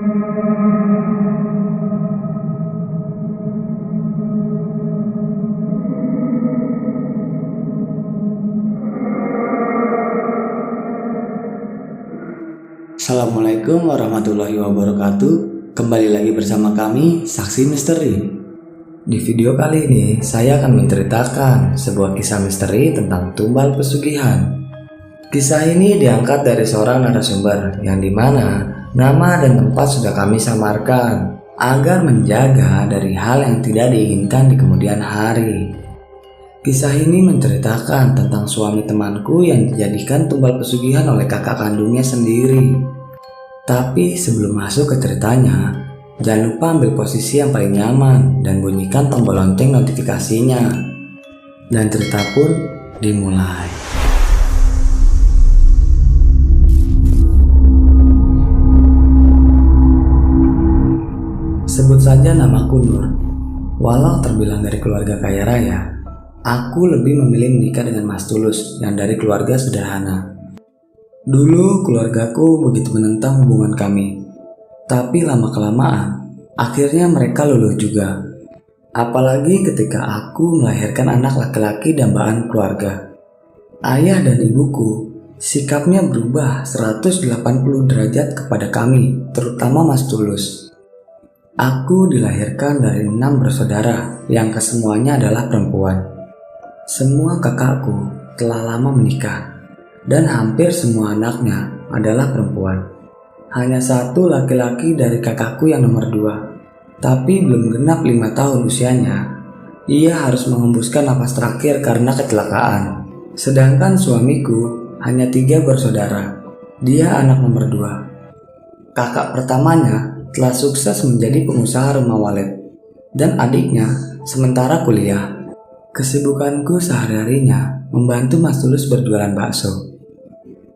Assalamualaikum warahmatullahi wabarakatuh. Kembali lagi bersama kami, Saksi Misteri. Di video kali ini, saya akan menceritakan sebuah kisah misteri tentang tumbal pesugihan. Kisah ini diangkat dari seorang narasumber yang dimana nama dan tempat sudah kami samarkan agar menjaga dari hal yang tidak diinginkan di kemudian hari. Kisah ini menceritakan tentang suami temanku yang dijadikan tumbal pesugihan oleh kakak kandungnya sendiri. Tapi sebelum masuk ke ceritanya, jangan lupa ambil posisi yang paling nyaman dan bunyikan tombol lonceng notifikasinya. Dan cerita pun dimulai. Sebut saja namaku Nur. Walau terbilang dari keluarga kaya raya, aku lebih memilih menikah dengan Mas Tulus yang dari keluarga sederhana. Dulu keluargaku begitu menentang hubungan kami, tapi lama-kelamaan akhirnya mereka luluh juga. Apalagi ketika aku melahirkan anak laki-laki dambaan keluarga. Ayah dan ibuku sikapnya berubah 180 derajat kepada kami, terutama Mas Tulus. Aku dilahirkan dari 6 bersaudara yang kesemuanya adalah perempuan. Semua kakakku telah lama menikah dan hampir semua anaknya adalah perempuan. Hanya satu laki-laki dari kakakku yang nomor 2, tapi belum genap 5 tahun usianya. Ia harus mengembuskan napas terakhir karena kecelakaan. Sedangkan suamiku hanya 3 bersaudara. Dia anak nomor 2. Kakak pertamanya telah sukses menjadi pengusaha rumah walet, dan adiknya sementara kuliah. Kesibukanku sehari-harinya membantu Mas Tulus berjualan bakso.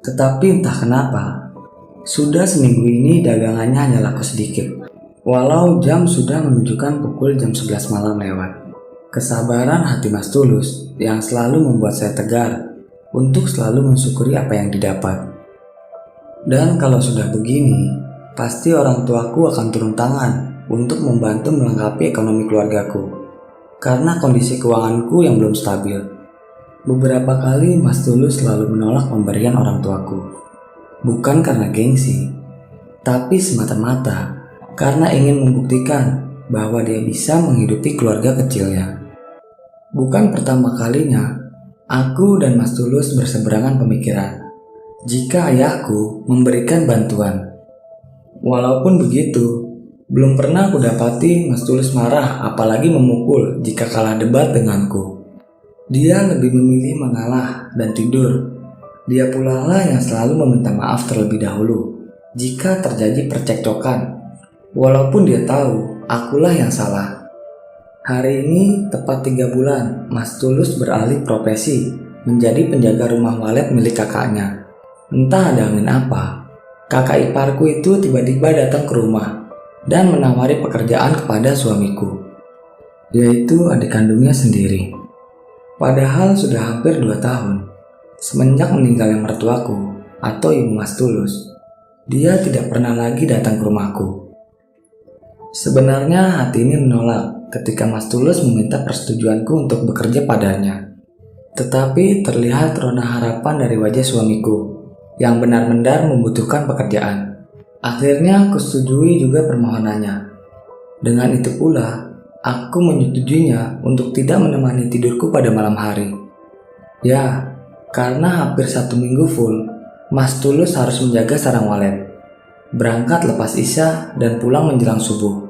Tetapi entah kenapa, sudah seminggu ini dagangannya hanya laku sedikit. Walau jam sudah menunjukkan pukul jam 11 malam lewat. Kesabaran hati Mas Tulus yang selalu membuat saya tegar untuk selalu mensyukuri apa yang didapat. Dan kalau sudah begini, pasti orang tuaku akan turun tangan untuk membantu melengkapi ekonomi keluargaku, karena kondisi keuanganku yang belum stabil. Beberapa kali Mas Tulus selalu menolak pemberian orang tuaku. Bukan karena gengsi, tapi semata-mata karena ingin membuktikan bahwa dia bisa menghidupi keluarga kecilnya. Bukan pertama kalinya aku dan Mas Tulus berseberangan pemikiran jika ayahku memberikan bantuan. Walaupun begitu, belum pernah aku dapati Mas Tulus marah apalagi memukul jika kalah debat denganku. Dia lebih memilih mengalah dan tidur. Dia pula lah yang selalu meminta maaf terlebih dahulu jika terjadi percekcokan, walaupun dia tahu akulah yang salah. Hari ini tepat 3 bulan Mas Tulus beralih profesi menjadi penjaga rumah walet milik kakaknya. Entah ada angin apa, kakak iparku itu tiba-tiba datang ke rumah dan menawari pekerjaan kepada suamiku, yaitu adik kandungnya sendiri. Padahal sudah hampir 2 tahun semenjak meninggalnya mertuaku atau ibu Mas Tulus, dia tidak pernah lagi datang ke rumahku. Sebenarnya hati ini menolak ketika Mas Tulus meminta persetujuanku untuk bekerja padanya. Tetapi terlihat rona harapan dari wajah suamiku yang benar-benar membutuhkan pekerjaan. Akhirnya aku setujui juga permohonannya. Dengan itu pula, aku menyetujuinya untuk tidak menemani tidurku pada malam hari. Ya, karena hampir 1 minggu full, Mas Tulus harus menjaga sarang walet, berangkat lepas isya dan pulang menjelang subuh.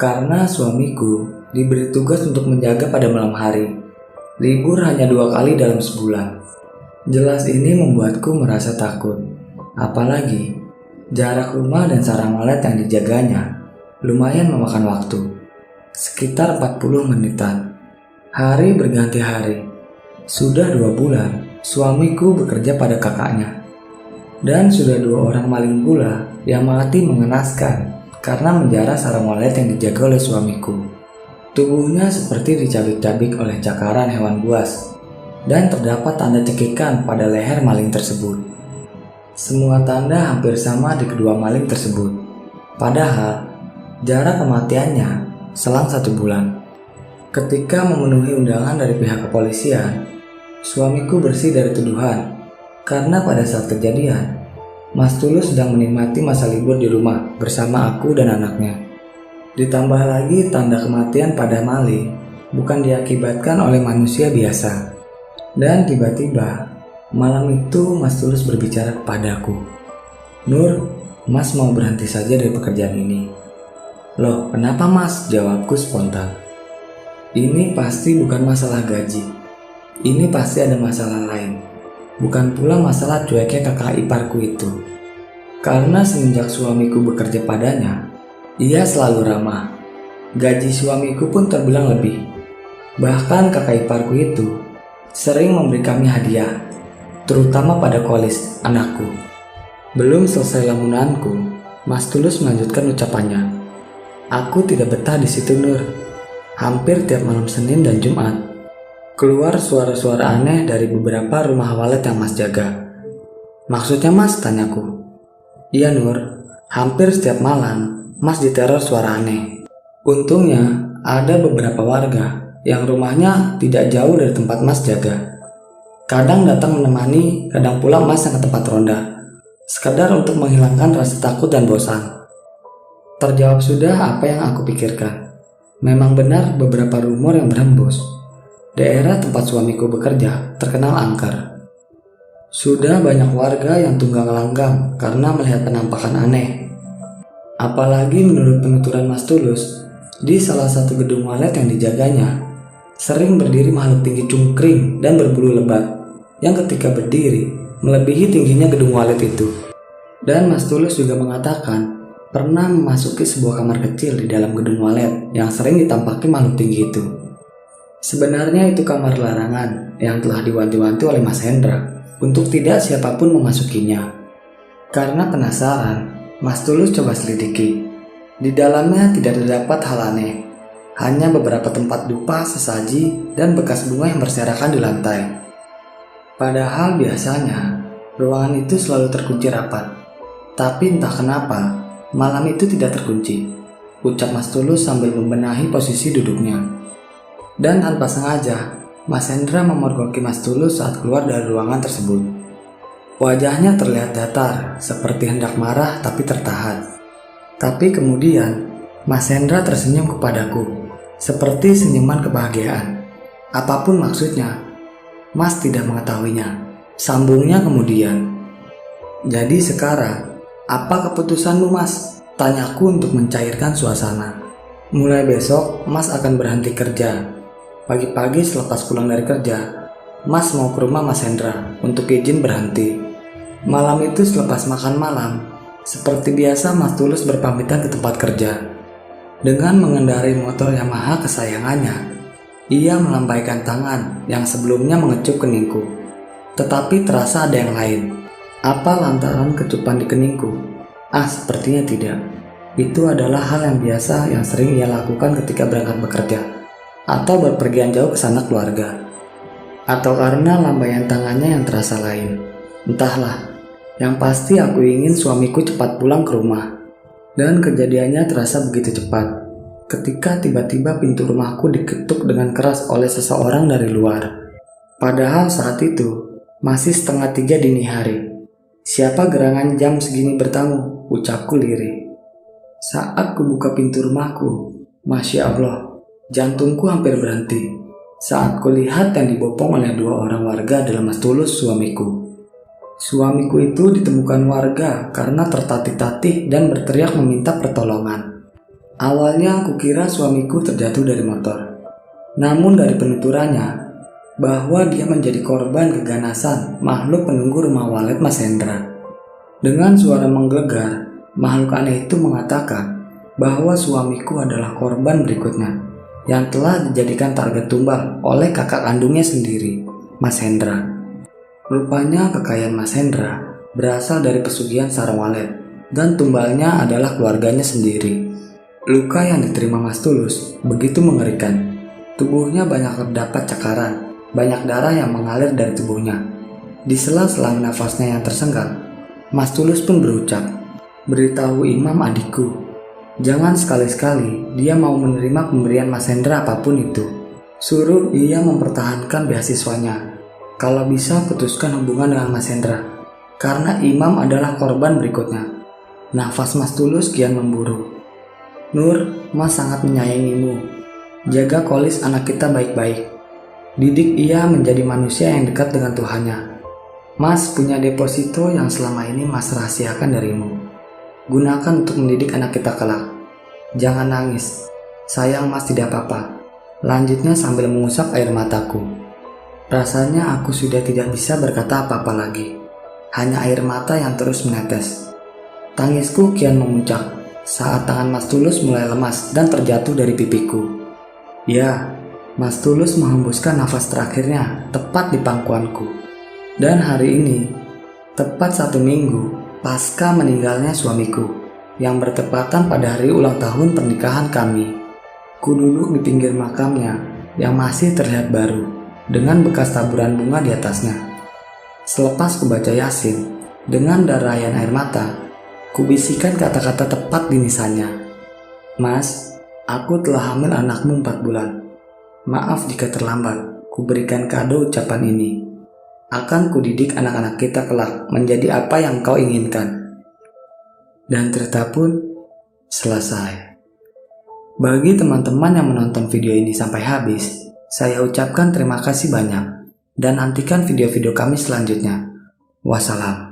Karena suamiku diberi tugas untuk menjaga pada malam hari, libur hanya 2 kali dalam sebulan. Jelas ini membuatku merasa takut. Apalagi, jarak rumah dan sarang walet yang dijaganya lumayan memakan waktu. Sekitar 40 menitan. Hari berganti hari. Sudah 2 bulan suamiku bekerja pada kakaknya. Dan sudah 2 orang maling pula yang mati mengenaskan karena menjara sarang walet yang dijaga oleh suamiku. Tubuhnya seperti dicabik-cabik oleh cakaran hewan buas, dan terdapat tanda cekikan pada leher maling tersebut. Semua tanda hampir sama di kedua maling tersebut. Padahal jarak kematiannya selang 1 bulan. Ketika memenuhi undangan dari pihak kepolisian, suamiku bersih dari tuduhan karena pada saat kejadian, Mas Tulus sedang menikmati masa libur di rumah bersama aku dan anaknya. Ditambah lagi tanda kematian pada Mali bukan diakibatkan oleh manusia biasa. Dan tiba-tiba malam itu Mas Tulus berbicara kepadaku, "Nur, Mas mau berhenti saja dari pekerjaan ini." "Loh, kenapa Mas?" jawabku spontan. "Ini pasti bukan masalah gaji. Ini pasti ada masalah lain. Bukan pula masalah cueknya kakak iparku itu. Karena semenjak suamiku bekerja padanya, ia selalu ramah. Gaji suamiku pun terbilang lebih. Bahkan kakak iparku itu sering memberi kami hadiah, terutama pada Kolis, anakku." Belum selesai lamunanku, Mas Tulus melanjutkan ucapannya. "Aku tidak betah di situ, Nur. Hampir tiap malam Senin dan Jumat keluar suara-suara aneh dari beberapa rumah walet yang Mas jaga." "Maksudnya Mas?" tanyaku. "Iya Nur, hampir setiap malam Mas diteror suara aneh. Untungnya ada beberapa warga yang rumahnya tidak jauh dari tempat Mas jaga. Kadang datang menemani, kadang pula Mas yang ke tempat ronda, sekadar untuk menghilangkan rasa takut dan bosan." Terjawab sudah apa yang aku pikirkan. Memang benar beberapa rumor yang berhembus. Daerah tempat suamiku bekerja terkenal angker. Sudah banyak warga yang tunggang langgang karena melihat penampakan aneh. Apalagi menurut penuturan Mas Tulus, di salah satu gedung walet yang dijaganya, sering berdiri makhluk tinggi cungkring dan berbulu lebat, yang ketika berdiri melebihi tingginya gedung walet itu. Dan Mas Tulus juga mengatakan pernah memasuki sebuah kamar kecil di dalam gedung walet yang sering ditampaki makhluk tinggi itu. Sebenarnya itu kamar larangan yang telah diwanti-wanti oleh Mas Hendra untuk tidak siapapun memasukinya. Karena penasaran, Mas Tulus coba selidiki. Di dalamnya tidak terdapat hal aneh, hanya beberapa tempat dupa, sesaji, dan bekas bunga yang berserakan di lantai. Padahal biasanya ruangan itu selalu terkunci rapat. Tapi entah kenapa malam itu tidak terkunci, ucap Mas Tulus sambil membenahi posisi duduknya. Dan tanpa sengaja, Mas Hendra memergoki Mas Tulus saat keluar dari ruangan tersebut. Wajahnya terlihat datar, seperti hendak marah tapi tertahan. Tapi kemudian, Mas Hendra tersenyum kepadaku, seperti senyuman kebahagiaan. Apapun maksudnya, Mas tidak mengetahuinya. Sambungnya kemudian, "Jadi sekarang, apa keputusanmu Mas?" tanyaku untuk mencairkan suasana. "Mulai besok Mas akan berhenti kerja. Pagi-pagi selepas pulang dari kerja, Mas mau ke rumah Mas Hendra untuk izin berhenti. Malam itu selepas makan malam, seperti biasa Mas Tulus berpamitan ke tempat kerja. Dengan mengendarai motor Yamaha kesayangannya, ia melambaikan tangan yang sebelumnya mengecup keningku. Tetapi terasa ada yang lain. Apa lantaran kecupan di keningku? Sepertinya tidak. Itu adalah hal yang biasa yang sering ia lakukan ketika berangkat bekerja atau berpergian jauh ke sanak keluarga. Atau karena lambaian tangannya yang terasa lain. Entahlah. Yang pasti aku ingin suamiku cepat pulang ke rumah. Dan kejadiannya terasa begitu cepat. Ketika tiba-tiba pintu rumahku diketuk dengan keras oleh seseorang dari luar. Padahal saat itu masih 2:30 dini hari. "Siapa gerangan jam segini bertamu?" ucapku lirih. Saat kubuka pintu rumahku, Masya Allah, jantungku hampir berhenti saat kulihat yang dibopong oleh 2 orang warga adalah Mas Tulus, suamiku. Suamiku itu ditemukan warga karena tertatih-tatih dan berteriak meminta pertolongan. Awalnya aku kira suamiku terjatuh dari motor. Namun dari penuturannya, bahwa dia menjadi korban keganasan makhluk penunggu rumah walet Mas Hendra. Dengan suara menggelegar, makhluk aneh itu mengatakan bahwa suamiku adalah korban berikutnya yang telah dijadikan target tumbal oleh kakak kandungnya sendiri, Mas Hendra. Rupanya kekayaan Mas Hendra berasal dari pesugihan sarang walet dan tumbalnya adalah keluarganya sendiri. Luka yang diterima Mas Tulus begitu mengerikan. Tubuhnya banyak terdapat cakaran, banyak darah yang mengalir dari tubuhnya. Di sela-sela nafasnya yang tersenggang, Mas Tulus pun berucap, "Beritahu Imam adikku Jangan sekali-sekali dia mau menerima pemberian Mas Hendra apapun itu. Suruh ia mempertahankan beasiswanya. Kalau bisa putuskan hubungan dengan Mas Hendra, karena Imam adalah korban berikutnya. Nafas Mas Tulus kian memburu. Nur, Mas sangat menyayangimu. Jaga Kolis anak kita baik-baik. Didik ia menjadi manusia yang dekat dengan Tuhannya. Mas punya deposito yang selama ini Mas rahasiakan darimu. Gunakan untuk mendidik anak kita kelak. Jangan nangis. Sayang Mas tidak apa-apa. Lanjutnya sambil mengusap air mataku. Rasanya aku sudah tidak bisa berkata apa-apa lagi. Hanya air mata yang terus menetes. Tangisku kian memuncak saat tangan Mas Tulus mulai lemas dan terjatuh dari pipiku. Ya, Mas Tulus menghembuskan nafas terakhirnya tepat di pangkuanku. Dan hari ini, tepat 1 minggu pasca meninggalnya suamiku, yang bertepatan pada hari ulang tahun pernikahan kami. Ku duduk di pinggir makamnya yang masih terlihat baru, dengan bekas taburan bunga di atasnya. Selepas kubaca Yasin, dengan darayan air mata, kubisikan kata-kata tepat di nisannya. Mas, aku telah hamil anakmu 4 bulan. Maaf jika terlambat, kuberikan kado ucapan ini. Akan kudidik anak-anak kita kelak menjadi apa yang kau inginkan. Dan cerita pun selesai. Bagi teman-teman yang menonton video ini sampai habis, saya ucapkan terima kasih banyak dan nantikan video-video kami selanjutnya. Wassalam.